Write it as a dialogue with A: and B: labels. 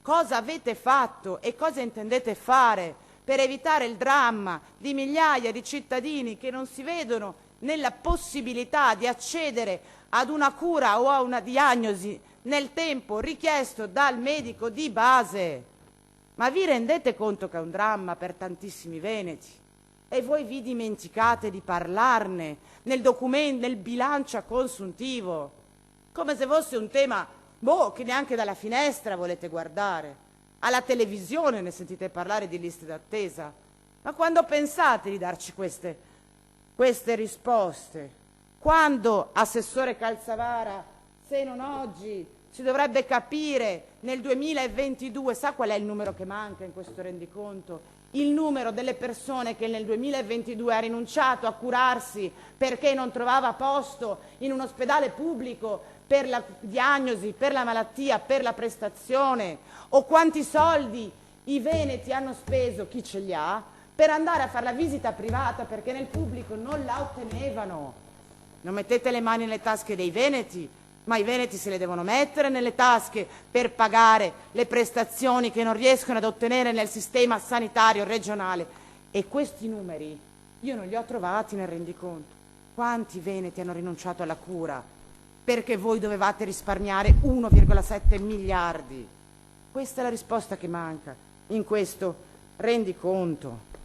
A: cosa avete fatto e cosa intendete fare per evitare il dramma di migliaia di cittadini che non si vedono nella possibilità di accedere ad una cura o a una diagnosi nel tempo richiesto dal medico di base. Ma vi rendete conto che è un dramma per tantissimi veneti? E voi vi dimenticate di parlarne nel documento, nel bilancio a consuntivo, come se fosse un tema che neanche dalla finestra volete guardare. Alla televisione ne sentite parlare di liste d'attesa. Ma quando pensate di darci queste risposte? Quando, Assessore Calzavara, se non oggi, si dovrebbe capire nel 2022, sa qual è il numero che manca in questo rendiconto? Il numero delle persone che nel 2022 ha rinunciato a curarsi perché non trovava posto in un ospedale pubblico per la diagnosi, per la malattia, per la prestazione, o quanti soldi i veneti hanno speso, chi ce li ha, per andare a fare la visita privata perché nel pubblico non la ottenevano. Non mettete le mani nelle tasche dei veneti, ma i veneti se le devono mettere nelle tasche per pagare le prestazioni che non riescono ad ottenere nel sistema sanitario regionale. E questi numeri io non li ho trovati nel rendiconto. Quanti veneti hanno rinunciato alla cura perché voi dovevate risparmiare 1,7 miliardi? Questa è la risposta che manca in questo rendiconto.